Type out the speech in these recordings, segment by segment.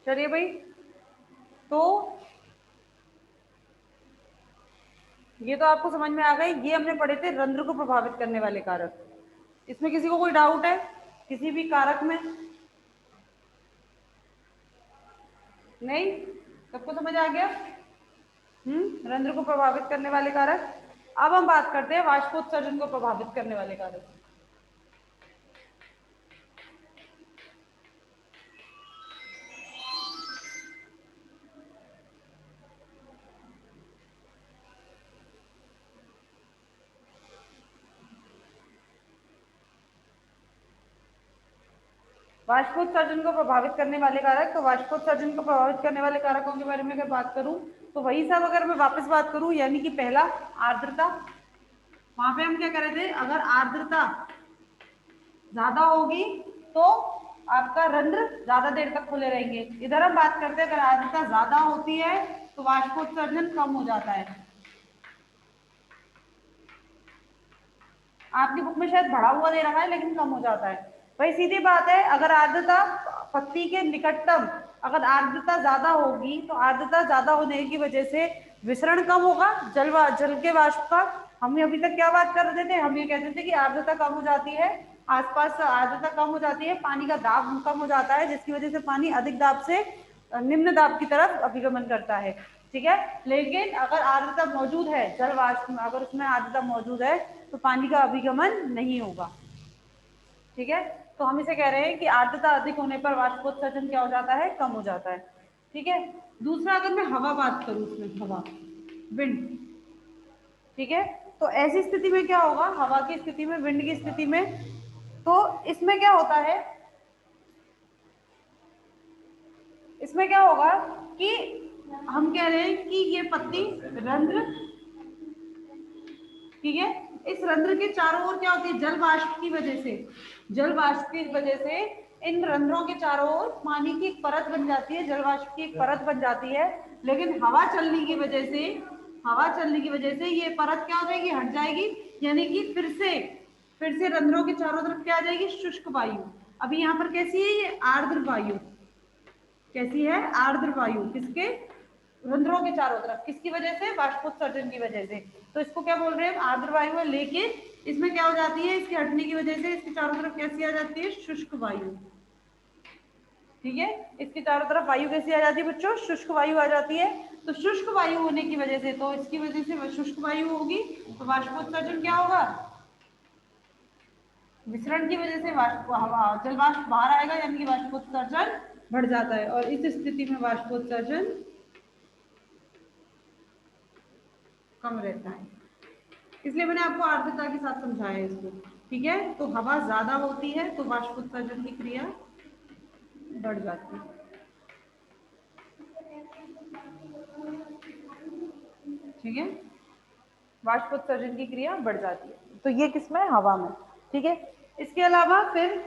चलिए भाई, तो ये तो आपको समझ में आ गई। ये हमने पढ़े थे रंध्र को प्रभावित करने वाले कारक। इसमें किसी को कोई डाउट है किसी भी कारक में? नहीं, सबको समझ आ गया? रंध्र को प्रभावित करने वाले कारक। अब हम बात करते हैं वाष्पोत्सर्जन को प्रभावित करने वाले कारक। वाष्पोत्सर्जन को प्रभावित करने वाले कारक, तो वाष्पोत्सर्जन को प्रभावित करने वाले कारकों के बारे में अगर बात करूं तो वही सब अगर मैं वापस बात करूं, यानी कि पहला आर्द्रता। वहां पे हम क्या कर रहे थे, अगर आर्द्रता ज्यादा होगी तो आपका रंध्र ज्यादा देर तक खुले रहेंगे। इधर हम बात करते हैं अगर आर्द्रता ज्यादा होती है तो वाष्पोत्सर्जन कम हो जाता है। आपकी बुक में शायद बढ़ा हुआ दे रखा है लेकिन कम हो जाता है। भाई सीधी बात है, अगर आर्द्रता पत्ती के निकटतम अगर आर्द्रता ज्यादा होगी तो आर्द्रता ज्यादा होने की वजह से विसरण कम होगा जल के वाष्प का। हम अभी तक क्या बात कर रहे थे, हम ये कहते थे कि आर्द्रता कम हो जाती है, आसपास आर्द्रता कम हो जाती है, पानी का दाब कम हो जाता है, जिसकी वजह से पानी अधिक दाब से निम्न दाब की तरफ अभिगमन करता है। ठीक है, लेकिन अगर आर्द्रता मौजूद है जल वाष्प में, अगर उसमें आर्द्रता मौजूद है तो पानी का अभिगमन नहीं होगा। ठीक है, तो हम इसे कह रहे हैं कि आर्द्रता अधिक होने पर वाष्पोत्सर्जन क्या हो जाता है, कम हो जाता है। ठीक है, दूसरा अगर मैं हवा बात करूं, इसमें हवा, विंड। ठीक है, तो ऐसी स्थिति में क्या होगा, हवा की स्थिति में, विंड की स्थिति में, तो इसमें क्या होता है, इसमें क्या होगा कि हम कह रहे हैं कि ये पत्ती रंध्र, ठीक है, इस रंध्र के चारों ओर क्या होती है, जल वाष्प की वजह से, जल वाष्प की वजह से इन रंध्रों के चारों ओर पानी की एक परत बन जाती है, जल वाष्प की एक परत बन जाती है। लेकिन हवा चलने की वजह से, हवा चलने की वजह से ये परत क्या हो जाएगी, हट जाएगी, यानी कि फिर से रंध्रों के चारों तरफ क्या आ जाएगी, शुष्क वायु। अभी यहाँ पर कैसी है, ये आर्द्र वायु, कैसी है, आर्द्र वायु, किसके, रंध्रों के चारों तरफ, किसकी वजह से, वाष्पोत्सर्जन की वजह से। तो इसको क्या बोल रहे हैं, आर्द्र वायु है, लेकिन इसमें क्या हो जाती है, इसके हटने की वजह से इसके चारों तरफ कैसी आ जाती है, शुष्क वायु। ठीक है, इसके चारों तरफ वायु कैसी आ जाती है बच्चों, शुष्क वायु आ जाती है। तो शुष्क वायु होने की वजह से, तो इसकी वजह से शुष्क वायु होगी तो वाष्पोत्सर्जन क्या होगा, विसरण की वजह से वाष्प हवा जल वाष्प बाहर आएगा, यानी कि वाष्पोत्सर्जन बढ़ जाता है, और इस स्थिति में वाष्पोत्सर्जन कम रहता है। इसलिए मैंने आपको आर्द्रता के साथ समझाया इसको। ठीक है, तो हवा ज्यादा होती है तो वाष्पोत्सर्जन की क्रिया बढ़ जाती है। ठीक है, वाष्पोत्सर्जन की क्रिया बढ़ जाती है, तो ये किसमें, हवा में। ठीक है, इसके अलावा फिर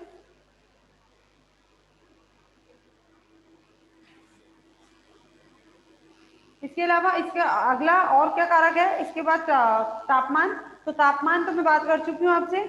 इसके अलावा इसका अगला और क्या कारक है, इसके बाद तापमान। तो तापमान तो मैं बात कर चुकी हूँ आपसे।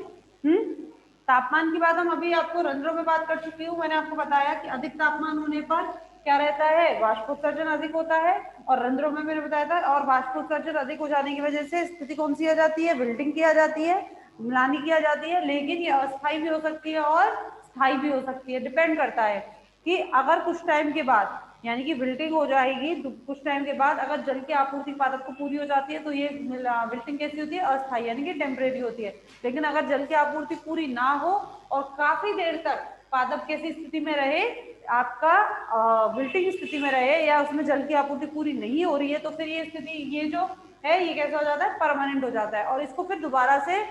तापमान की बात हम अभी आपको रंध्रों में बात कर चुकी हूँ। मैंने आपको बताया कि अधिक तापमान होने पर क्या रहता है, वाष्पोत्सर्जन अधिक होता है, और रंध्रों में मैंने बताया था, और वाष्पोत्सर्जन अधिक हो जाने की वजह से स्थिति कौन सी आ जाती है, विल्टिंग की आ जाती है, म्लानी की आ जाती है। लेकिन ये अस्थायी भी हो सकती है और स्थायी भी हो सकती है, डिपेंड करता है कि अगर कुछ टाइम के बाद, यानी कि विल्टिंग हो जाएगी तो कुछ टाइम के बाद अगर जल की आपूर्ति पादप को पूरी हो जाती है तो ये विल्टिंग कैसी होती है, अस्थायी, यानी कि टेम्परेरी होती है। लेकिन अगर जल की आपूर्ति पूरी ना हो और काफी देर तक पादप कैसी स्थिति में रहे, आपका विल्टिंग स्थिति में रहे, या उसमें जल की आपूर्ति पूरी नहीं हो रही है, तो फिर ये स्थिति, ये जो है, ये कैसा हो जाता है, परमानेंट हो जाता है, और इसको फिर दोबारा से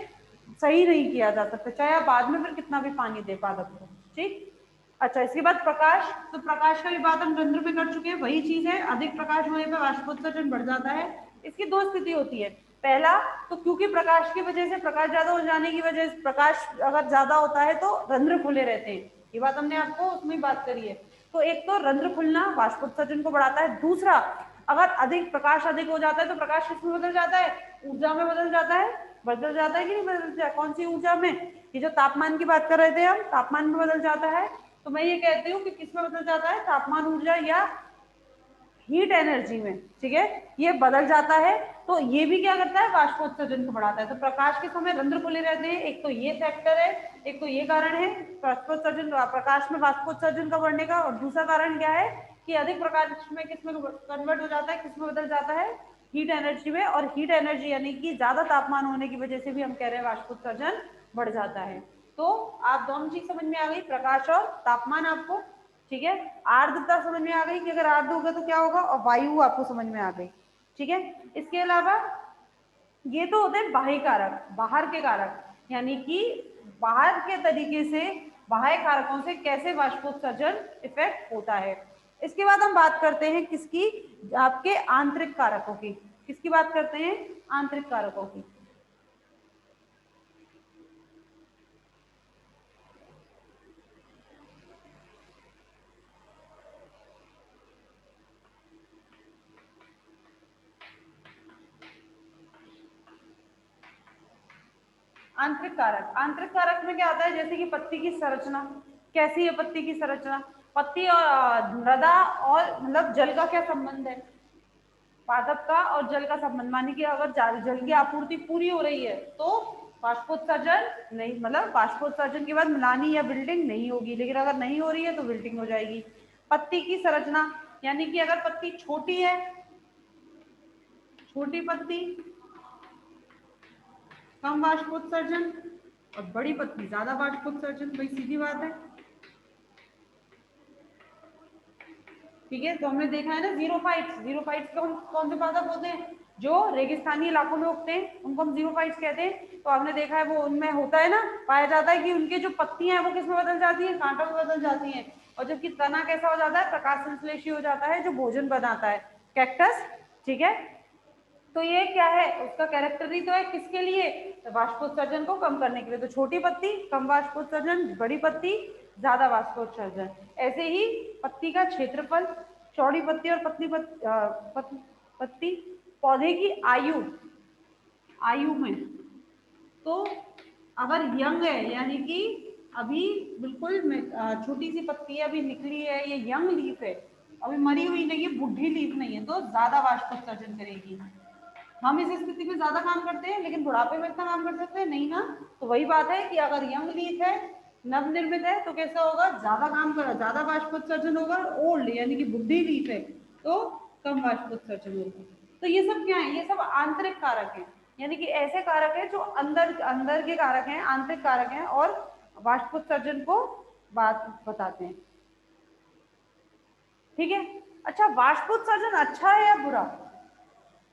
सही नहीं किया जा सकता, चाहे आप बाद में फिर कितना भी पानी दे पादप को। ठीक, अच्छा, इसके बाद प्रकाश। तो प्रकाश का भी बात हम रंध्र में कर चुके हैं, वही चीज है, अधिक प्रकाश होने पर वाष्पोत्सर्जन बढ़ जाता है। इसकी दो स्थिति होती है, पहला तो क्योंकि प्रकाश की वजह से, प्रकाश ज्यादा हो जाने की वजह से, प्रकाश अगर ज्यादा होता है तो रंध्र खुले रहते हैं, ये बात हमने आपको उसमें बात करी है। तो एक तो रंध्र खुलना वाष्पोत्सर्जन को बढ़ाता है, दूसरा अगर अधिक प्रकाश अधिक हो जाता है तो प्रकाश किसमें बदल जाता है, ऊर्जा में बदल जाता है, बदल जाता है कि नहीं बदल जाता है, कौन सी ऊर्जा में, ये जो तापमान की बात कर रहे थे हम, तापमान में बदल जाता है। तो मैं ये कहती हूँ कि किस में बदल जाता है, तापमान ऊर्जा या हीट एनर्जी में, ठीक है, ये बदल जाता है। तो ये भी क्या करता है, वाष्पोत्सर्जन को बढ़ाता है। तो प्रकाश के समय रंध्र खुले रहते हैं, एक तो ये फैक्टर है, एक तो ये कारण है वाष्पोत्सर्जन, प्रकाश में वाष्पोत्सर्जन का बढ़ने का। और दूसरा कारण क्या है कि अधिक प्रकाश में किसमें कन्वर्ट हो जाता है, किसमें बदल जाता है, हीट एनर्जी में। और हीट एनर्जी यानी कि ज्यादा तापमान होने की वजह से भी हम कह रहे हैं वाष्पोत्सर्जन बढ़ जाता है। तो आप दोनों चीज समझ में आ गई, प्रकाश और तापमान आपको, ठीक है। आर्द्रता समझ में आ गई कि अगर आर्द्र होगा तो क्या होगा, और वायु आपको समझ में आ गई, ठीक है। इसके अलावा ये तो होते हैं बाह्य कारक, बाहर के कारक, यानी कि बाहर के तरीके से, बाह्य कारकों से कैसे वाष्पोत्सर्जन इफेक्ट होता है। इसके बाद हम बात करते हैं किसकी, आपके आंतरिक कारकों की। किसकी बात करते हैं, आंतरिक कारकों की। आंतरिक कारक, आंतरिक कारक में क्या आता है, जैसे कि पत्ती की संरचना, कैसी है पत्ती की संरचना, पत्ती और मृदा और मतलब जल का क्या संबंध है, पादप का और जल का संबंध। माने कि अगर जल की आपूर्ति पूरी हो रही है तो वाष्पोत्सर्जन नहीं, मतलब वाष्पोत्सर्जन के बाद मलानी या बिल्डिंग नहीं होगी, लेकिन अगर नहीं हो रही है तो बिल्डिंग हो जाएगी। पत्ती की संरचना, यानी कि अगर पत्ती छोटी है, छोटी पत्ती कम वाष्पोत्सर्जन, और बड़ी पत्ती ज्यादा वाष्पोत्सर्जन, भाई सीधी बात है, ठीक है। तो हमने देखा है ना जीरोफाइट्स, जीरोफाइट्स कौन कौन से पादप होते हैं, जो रेगिस्तानी इलाकों में उगते हैं उनको हम जीरोफाइट्स कहते हैं। तो आपने देखा है वो उनमें होता है ना, पाया जाता है कि उनके जो पत्तियां हैं वो किस में बदल जाती है, कांटों में बदल जाती हैं। और जबकि तना कैसा हो जाता है, प्रकाश संश्लेषी हो जाता है, जो भोजन बनाता है, कैक्टस, ठीक है। तो ये क्या है, उसका कैरेक्टर ही तो है किसके लिए, तो वाष्पोत्सर्जन को कम करने के लिए। तो छोटी पत्ती कम वाष्पोत्सर्जन, बड़ी पत्ती ज्यादा वाष्पोत्सर्जन। ऐसे ही पत्ती का क्षेत्रफल, चौड़ी पत्ती और पत्ती पौधे की आयु, आयु में, तो अगर यंग है, यानी कि अभी बिल्कुल छोटी सी पत्ती है, अभी निकली है, ये यंग लीफ है, अभी मरी हुई नहीं है, बुढ़ी लीफ नहीं है, तो ज्यादा वाष्पोत्सर्जन करेगी। हम इस स्थिति में ज्यादा काम करते हैं, लेकिन बुढ़ापे में इतना काम कर सकते हैं नहीं ना। तो वही बात है कि अगर यंग लीफ है, नवनिर्मित है, तो कैसा होगा, ज्यादा काम कर, ज्यादा वाष्पोत्सर्जन होगा। ओल्ड यानी कि बुढ़ी लीफ है तो कम वाष्पोत्सर्जन होगा। तो ये सब क्या है, ये सब आंतरिक कारक है, यानी कि ऐसे कारक है जो अंदर अंदर के कारक हैं, आंतरिक कारक हैं, और वाष्पोत्सर्जन को बात बताते हैं, ठीक है। अच्छा, वाष्पोत्सर्जन अच्छा है या बुरा,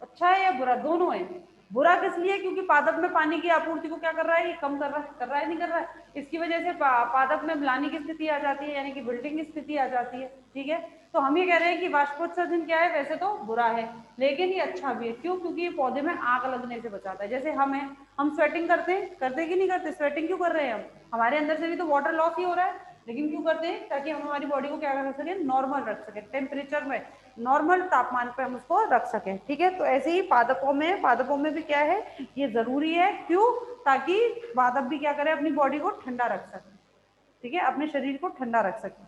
अच्छा है या बुरा, दोनों है। बुरा किस लिए, क्योंकि पादप में पानी की आपूर्ति को क्या कर रहा है, ये कम कर रहा है, नहीं कर रहा है। इसकी वजह से पादप में म्लानी की स्थिति आ जाती है, यानी कि बिल्डिंग की स्थिति आ जाती है, ठीक है। तो हम ये कह रहे हैं कि वाष्पोत्सर्जन क्या है, वैसे तो बुरा है, लेकिन ये अच्छा भी है। क्यों, क्योंकि ये पौधे में आग लगने से बचाता है। जैसे हम स्वेटिंग करते कि नहीं करते, स्वेटिंग क्यों कर रहे हैं हम, हमारे अंदर से भी तो वाटर लॉस ही हो रहा है, लेकिन क्यों करते हैं, ताकि हम हमारी बॉडी को क्या कर सके, नॉर्मल रख सके, टेम्परेचर में, नॉर्मल तापमान पे हम उसको रख सकें, ठीक है। तो ऐसे ही पादपों में भी क्या है, ये जरूरी है। क्यों, ताकि पादप भी क्या करे, अपनी बॉडी को ठंडा रख सके, ठीक है, अपने शरीर को ठंडा रख सके।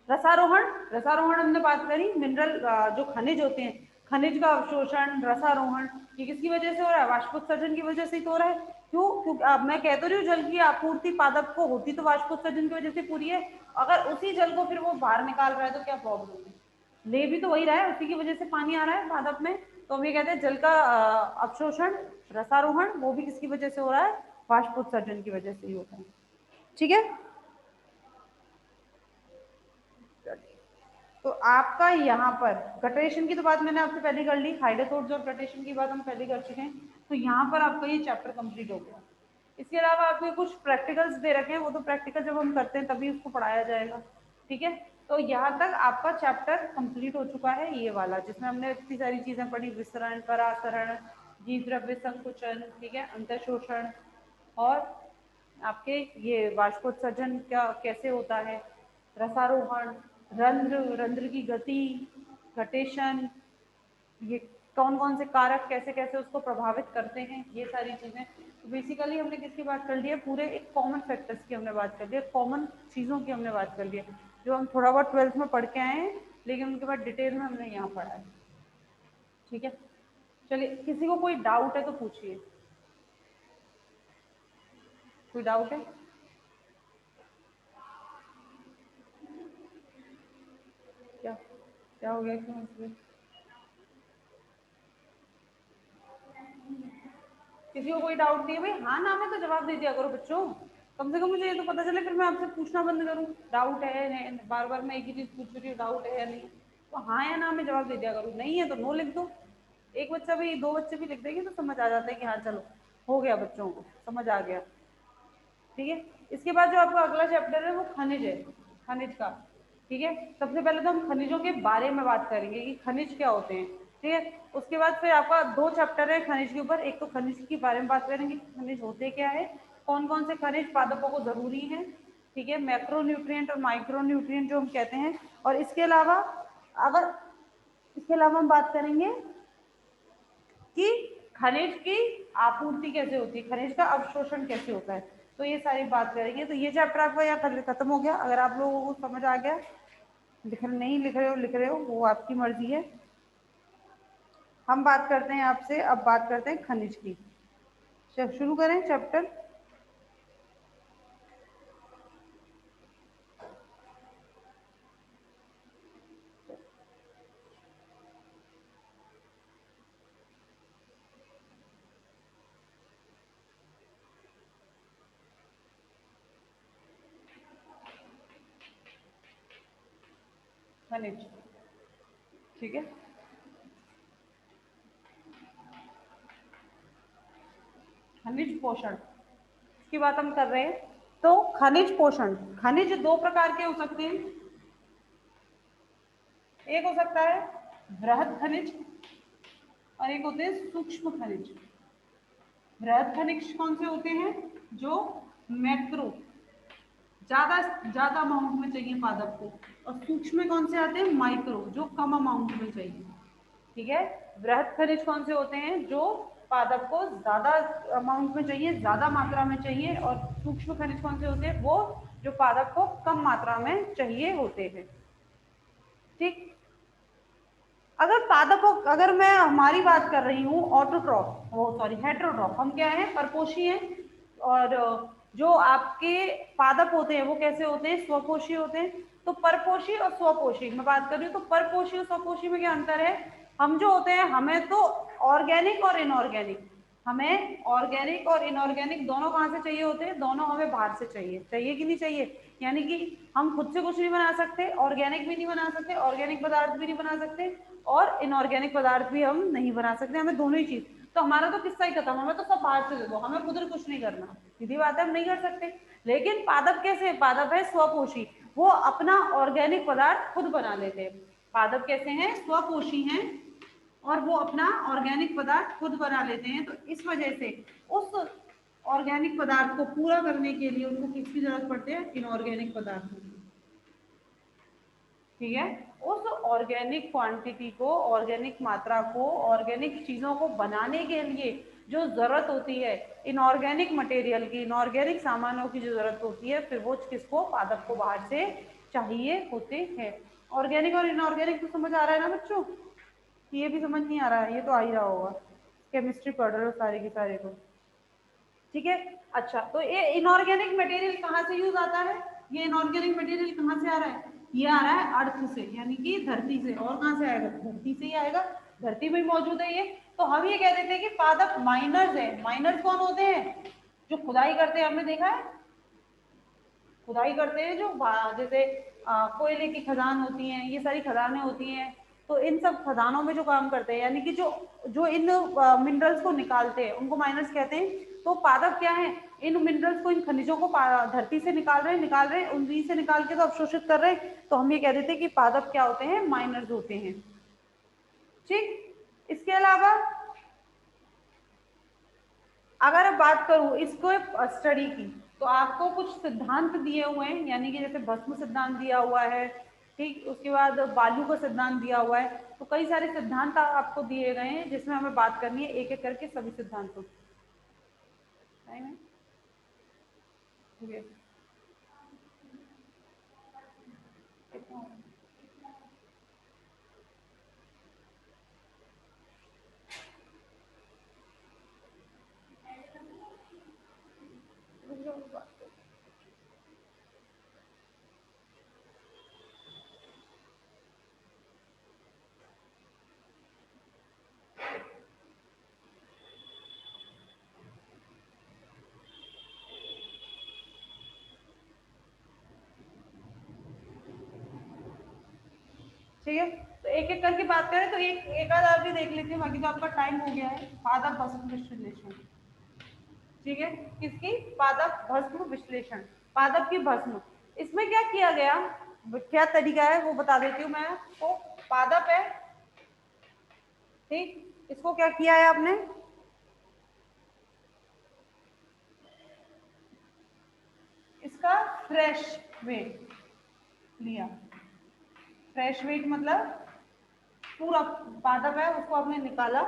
रसारोहण, रसारोहण हमने बात करी, मिनरल जो खनिज होते हैं, खनिज का अवशोषण, रसारोहण, ये किसकी वजह से हो रहा है, वाष्पोत्सर्जन की वजह से ही तो हो रहा है। क्यों, क्योंकि अब मैं कह तो रही हूँ जल की आपूर्ति पादप को होती तो वाष्पोत्सर्जन की वजह से पूरी है। अगर उसी जल को फिर वो बाहर निकाल रहा है तो क्या प्रॉब्लम है, ले भी तो वही रहा है, उसी की वजह से पानी आ रहा है पादप में। तो हम ये कहते हैं जल का अवशोषण, रसारोहण, वो भी किसकी वजह से हो रहा है, वाष्पोत्सर्जन की वजह से ही होता है, ठीक है। तो आपका यहाँ पर गटेशन की तो बात मैंने आपसे पहले कर ली, हाइड्रोथोड्स और गटेशन की बात हम पहले कर चुके हैं। तो यहाँ पर आपका ये चैप्टर कंप्लीट हो गया। इसके अलावा आपके कुछ प्रैक्टिकल्स दे रखे हैं, वो तो प्रैक्टिकल जब हम करते हैं तभी उसको पढ़ाया जाएगा, ठीक है। तो यहाँ तक आपका चैप्टर कंप्लीट हो चुका है, ये वाला, जिसमें हमने इतनी सारी चीजें पढ़ी, विसरण, परासरण, जीव द्रव्य संकुचन, ठीक है, अंतःशोषण, और आपके ये वाष्पोत्सर्जन क्या कैसे होता है, रसारोहण, रंध्र, रंध्र की गति, गटेशन, ये कौन कौन से कारक कैसे कैसे उसको प्रभावित करते हैं, ये सारी चीजें। तो बेसिकली हमने किसकी बात कर ली है, पूरे एक कॉमन फैक्टर्स की हमने बात कर ली है, कॉमन चीजों की हमने बात कर ली है, जो हम थोड़ा बहुत 12th में पढ़ के आए हैं, लेकिन उनके बाद डिटेल में हमने यहाँ पढ़ा है। ठीक है, चलिए, किसी को कोई डाउट है तो पूछिए। कोई डाउट है? क्या क्या हो गया, क्यों हंस रहे? किसी को कोई डाउट नहीं है भाई, हाँ ना में तो जवाब दे दिया करो बच्चों, कम से कम मुझे ये तो पता चले, फिर मैं आपसे पूछना बंद करूँ डाउट है नहीं, बार बार मैं एक ही चीज पूछ रही हूँ डाउट है या नहीं। तो हाँ या ना में जवाब दे दिया करो, नहीं है तो नो लिख दो। एक बच्चा भी, दो बच्चे भी लिख देंगे तो समझ आ जाता है कि हाँ चलो हो गया, बच्चों को समझ आ गया। ठीक है, इसके बाद जो आपका अगला चैप्टर है वो खनिज है, खनिज का। ठीक है, सबसे पहले तो हम खनिजों के बारे में बात करेंगे कि खनिज क्या होते हैं। ठीक है, उसके बाद फिर आपका दो चैप्टर है खनिज के ऊपर, एक तो खनिज के बारे में बात करेंगे खनिज होते क्या है, कौन कौन से खनिज पादपों को जरूरी है। ठीक है, मैक्रो न्यूट्रिएंट और माइक्रो न्यूट्रिएंट जो हम कहते हैं। और इसके अलावा, अगर इसके अलावा हम बात करेंगे कि खनिज की आपूर्ति कैसे होती है, खनिज का अवशोषण कैसे होता है, तो ये सारी बात करेंगे। तो ये चैप्टर आपका यहाँ खत्म हो गया, अगर आप लोगों को समझ आ गया, नहीं लिख रहे हो वो आपकी मर्जी है। हम बात करते हैं आपसे, अब बात करते हैं खनिज की। शुरू करें चैप्टर। खनिज, ठीक है, खनिज पोषण की बात हम कर रहे हैं। तो खनिज पोषण, खनिज दो प्रकार के हो सकते हैं, एक हो सकता है बृहद खनिज और एक होते हैं सूक्ष्म खनिज। बृहद खनिज कौन से होते हैं, जो मैक्रो, ज्यादा ज्यादा अमाउंट में चाहिए पादप को, और सूक्ष्म में कौन से आते हैं, माइक्रो, जो कम अमाउंट में चाहिए। ठीक है, बृहद खनिज कौन से होते हैं, जो पादप को ज्यादा अमाउंट में चाहिए, ज्यादा मात्रा में चाहिए, और सूक्ष्म खनिज कौन से होते हैं, वो जो पादप को कम मात्रा में चाहिए होते हैं। ठीक, अगर पादपों, अगर मैं हमारी बात कर रही हूँ ऑटोट्रॉफ, वो सॉरी हेट्रोट्रॉफ, हम क्या है, परपोषी हैं। और जो आपके पादप होते हैं वो कैसे होते हैं, स्वपोषी होते हैं। तो परपोषी और स्वपोषी मैं बात कर रही हूँ, तो परपोषी और स्वपोषी में क्या अंतर है, हम जो होते हैं हमें तो ऑर्गेनिक और इनऑर्गेनिक, हमें ऑर्गेनिक और इनऑर्गेनिक दोनों कहाँ से चाहिए होते हैं, दोनों हमें बाहर से चाहिए, चाहिए कि नहीं चाहिए। यानी कि हम खुद से कुछ नहीं बना सकते, ऑर्गेनिक भी नहीं बना सकते, ऑर्गेनिक पदार्थ भी नहीं बना सकते, और इनऑर्गेनिक पदार्थ भी हम नहीं बना सकते, हमें दोनों ही चीज। तो हमारा तो किस्सा ही खत्म, हमें तो सब बाहर से दे दो, हमें खुद कुछ नहीं करना, सीधी बात है, हम नहीं कर सकते। लेकिन पादप कैसे, पादप है स्वपोषी, वो अपना ऑर्गेनिक पदार्थ खुद बना लेते हैं। पादप कैसे हैं, स्वपोषी हैं, और वो अपना ऑर्गेनिक पदार्थ खुद बना लेते हैं। तो इस वजह से उस ऑर्गेनिक पदार्थ को पूरा करने के लिए उनको किसकी जरूरत पड़ती है, इनऑर्गेनिक पदार्थों की। ठीक है, उस ऑर्गेनिक क्वांटिटी को, ऑर्गेनिक मात्रा को, ऑर्गेनिक चीजों को बनाने के लिए जो जरूरत होती है, इनऑर्गेनिक मटेरियल की, इनऑर्गेनिक सामानों की जो जरूरत होती है, फिर वो किसको, पादप को बाहर से चाहिए होते हैं। ऑर्गेनिक और इनऑर्गेनिक तो समझ आ रहा है ना बच्चों, ये भी समझ नहीं आ रहा है, ये तो आ ही रहा होगा, केमिस्ट्री पढ़ रहे हो सारे के सारे को। ठीक है, अच्छा, तो ये इनऑर्गेनिक मटेरियल कहाँ से यूज आता है, ये इनऑर्गेनिक मटेरियल कहाँ से आ रहा है, ये आ रहा है अर्थ से, यानी कि धरती से। और कहाँ से आएगा, धरती से ही आएगा, धरती में मौजूद है ये। तो हम ये कह देते हैं कि पादप माइनर्स है। माइनर्स कौन होते हैं, जो खुदाई करते हैं, हमने देखा है खुदाई करते हैं, जो जैसे कोयले की खदान होती हैं, ये सारी खदानें होती हैं, तो इन सब खदानों में जो काम करते हैं, यानी कि जो जो इन मिनरल्स को निकालते हैं, उनको माइनर्स कहते हैं। तो पादप क्या है, इन मिनरल्स को, इन खनिजों को धरती से निकाल रहे हैं, उन्हीं से निकाल के तो अवशोषित कर रहे हैं। तो हम ये कह देते हैं कि पादप क्या होते हैं, माइनर्स होते हैं। ठीक, इसके अलावा अगर अब बात करूं इसको स्टडी की, तो आपको कुछ सिद्धांत दिए हुए हैं, यानी कि जैसे भस्म सिद्धांत दिया हुआ है, ठीक, उसके बाद बालू का सिद्धांत दिया हुआ है। तो कई सारे सिद्धांत आपको दिए गए हैं जिसमें हमें बात करनी है एक एक करके सभी सिद्धांतों। टाइम है, ठीक है। कितना हो गया? ठीक है, तो एक एक करके बात करें तो एक आध और भी देख लेते हैं, बाकी तो आपका टाइम हो गया है। पादप भस्म विश्लेषण, ठीक है, किसकी? पादप भस्म विश्लेषण, पादप की भस्म। इसमें क्या किया गया, क्या तरीका है वो बता देती हूँ मैं आपको। पादप है, ठीक, इसको क्या किया है आपने, इसका फ्रेश वेट लिया। फ्रेश वेट मतलब पूरा पादप है उसको आपने निकाला,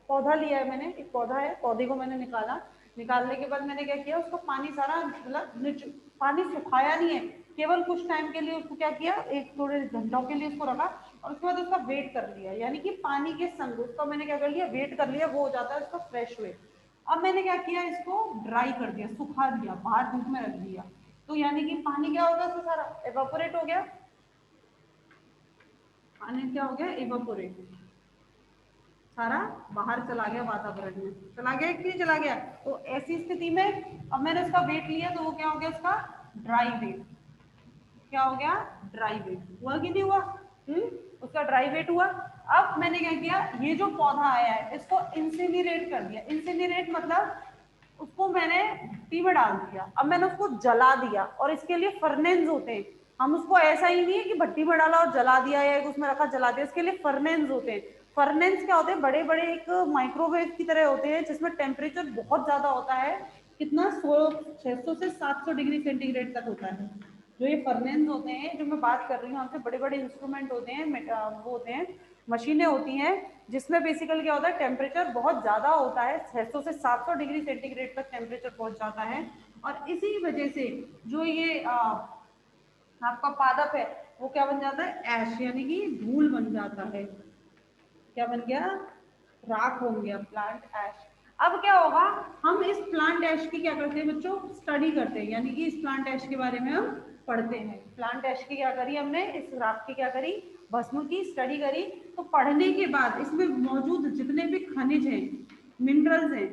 पौधा लिया है मैंने, एक पौधा है, पौधे को मैंने निकाला। निकालने के बाद मैंने क्या किया, उसको पानी सारा मतलब पानी सुखाया नहीं है, केवल कुछ टाइम के लिए उसको क्या किया, एक थोड़े घंटों के लिए उसको रखा और उसके बाद उसका वेट कर लिया, यानी कि पानी के संग उसका मैंने क्या कर लिया, वेट कर लिया, वो हो जाता है उसका फ्रेश वेट। अब मैंने क्या किया, इसको ड्राई कर दिया, सुखा दिया, बाहर धूप में रख दिया। तो यानी कि पानी क्या होगा, उसका सारा एवापोरेट हो गया, पानी क्या हो गया, एवापोरेट, सारा बाहर चला गया, वातावरण में चला गया कि नहीं चला गया। तो ऐसी स्थिति में अब मैंने उसका वेट लिया तो वो क्या हो गया, उसका ड्राई वेट, क्या हो गया, ड्राई वेट हुआ कि नहीं हुआ, उसका ड्राई वेट हुआ। अब मैंने क्या किया, ये जो पौधा आया है इसको इंसिनरेट कर दिया, इंसिनरेट मतलब उसको मैंने मिट्टी में डाल दिया, अब मैंने उसको जला दिया, और इसके लिए फर्नेंस होते हैं, हम उसको ऐसा ही नहीं है कि भट्टी में डाला और जला दिया या उसमें रखा जला दिया, इसके लिए फर्नेंस होते हैं। फर्नेंस क्या होते हैं, बड़े बड़े एक माइक्रोवेव की तरह होते हैं जिसमें टेम्परेचर बहुत ज्यादा होता है, कितना 600 से 700 डिग्री सेंटीग्रेड तक होता है। जो ये फर्नेंस होते हैं जो मैं बात कर रही हूँ आपसे, बड़े बड़े इंस्ट्रूमेंट होते हैं, वो होते हैं, मशीनें होती हैं जिसमें बेसिकली क्या होता है, टेम्परेचर बहुत ज्यादा होता है, 600 से 700 डिग्री सेंटीग्रेड तक टेम्परेचर पहुंच जाता है। और इसी वजह से जो ये आपका पादप है वो क्या बन जाता है, ऐश, यानी कि धूल बन जाता है, क्या बन गया, राख हो गया, प्लांट ऐश। अब क्या होगा, हम इस प्लांट ऐश की क्या करते हैं बच्चों, स्टडी करते हैं, यानी कि इस प्लांट ऐश के बारे में हम पढ़ते हैं। प्लांट ऐश की क्या करी हमने, इस राख की क्या करी, भस्म की स्टडी करी। तो पढ़ने के बाद इसमें मौजूद जितने भी खनिज हैं, मिनरल्स हैं,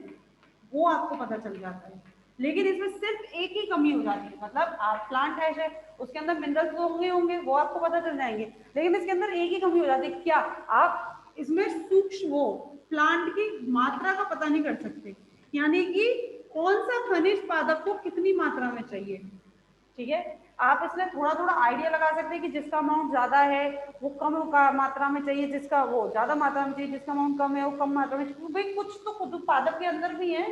वो आपको पता चल जाता है। लेकिन इसमें सिर्फ एक ही कमी हो जाती है, मतलब आप प्लांट है उसके अंदर मिनरल्स तो होंगे होंगे वो आपको पता चल जाएंगे, लेकिन इसके अंदर एक ही कमी हो जाती है, क्या, आप इसमें सूक्ष्म वो प्लांट की मात्रा का पता नहीं कर सकते, यानी कि कौन सा खनिज पादप को कितनी मात्रा में चाहिए। ठीक है, आप इसमें थोड़ा थोड़ा आइडिया लगा सकते हैं कि जिसका अमाउंट ज्यादा है वो कम मात्रा में चाहिए, जिसका वो ज्यादा मात्रा में चाहिए, जिसका अमाउंट कम है वो कम मात्रा में चाहिए। भाई कुछ तो खुद पादप के अंदर भी है,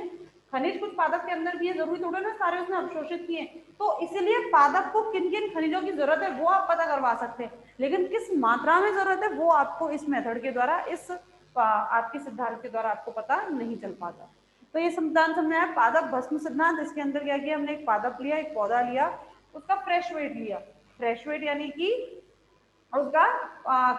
खनिज कुछ पादप के अंदर भी है, जरूरी थोड़ा ना सारे उसने अवशोषित किए। तो इसीलिए पादप को किन किन खनिजों की जरूरत है वो आप पता करवा सकते हैं, लेकिन किस मात्रा में जरूरत है वो आपको इस मेथड के द्वारा, इस आपके सिद्धांत के द्वारा आपको पता नहीं चल पाता। तो ये सिद्धांत हमने आया पादप भस्म सिद्धांत, इसके अंदर क्या किया हमने, एक पादप लिया, एक पौधा लिया, उसका फ्रेश वेट लिया। फ्रेश वेट यानी कि उसका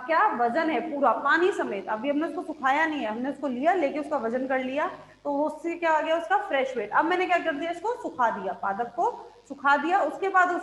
क्या वजन है पूरा पानी समेत, अभी हमने उसको सुखाया नहीं है, हमने उसको लिया लेके उसका वजन कर लिया, तो उससे क्या आ गया उसका फ्रेश वेट। अब मैंने क्या कर दिया, इसको सुखा दिया, पादप को सुखा दिया, उसके बाद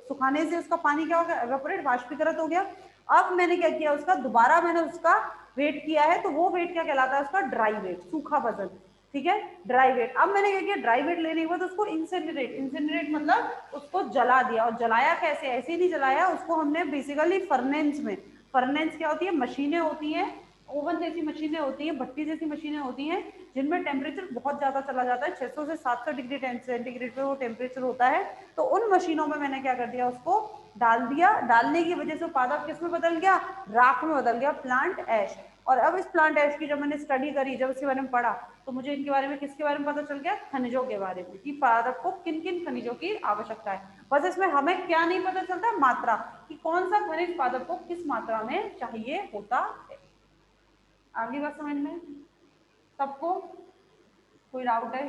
सुखाने से उसका पानी क्या हो गया, एवापोरेट, वाष्पीकृत हो गया। अब मैंने क्या किया, उसका दोबारा मैंने उसका वेट किया है, तो वो वेट क्या कहलाता है, उसका ड्राई वेट, सूखा वजन, ठीक है, ड्राई वेट। अब मैंने क्या किया, ड्राई वेट लेने के बाद उसको इंसिनरेट, इंसिनरेट मतलब उसको जला दिया, और जलाया कैसे, ऐसे ही नहीं जलाया उसको हमने बेसिकली फर्नेंस में, फर्नेंस क्या होती है, मशीनें होती हैं, ओवन जैसी मशीनें होती हैं, भट्टी जैसी मशीनें होती हैं, जिनमें टेम्परेचर बहुत ज्यादा चला जाता है, 600 से 700 डिग्री सेंटीग्रेड पे वो टेम्परेचर होता है। तो उन मशीनों में मैंने क्या कर दिया, उसको डाल दिया, डालने की वजह से पादप किस में बदल गया, राख में बदल गया, प्लांट ऐश। और अब इस प्लांट एश की जब मैंने स्टडी करी, जब इसके बारे में पढ़ा, तो मुझे इनके बारे में, किसके बारे में पता चल गया, खनिजों के बारे में, कि पादप को किन किन खनिजों की आवश्यकता है। बस इसमें हमें क्या नहीं पता चलता, मात्रा, कि कौन सा खनिज पादप को किस मात्रा में चाहिए होता है। आगे बात समझ में सबको, कोई डाउट है?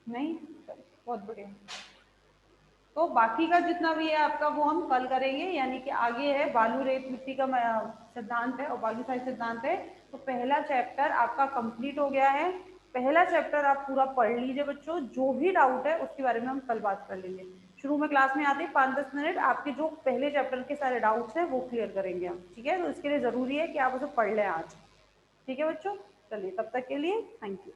नहीं, बहुत बढ़िया। तो बाकी का जितना भी है आपका वो हम कल करेंगे, यानी कि आगे है बालू रेत मिट्टी का सिद्धांत है और बालूशाही सिद्धांत है। तो पहला चैप्टर आपका कंप्लीट हो गया है। पहला चैप्टर आप पूरा पढ़ लीजिए बच्चों, जो भी डाउट है उसके बारे में हम कल बात कर लेंगे। शुरू में क्लास में आते 5-10 मिनट आपके जो पहले चैप्टर के सारे डाउट्स हैं वो क्लियर करेंगे हम, ठीक है। तो इसके लिए जरूरी है कि आप उसे पढ़ लें आज, ठीक है बच्चों। चलिए तब तक के लिए थैंक यू।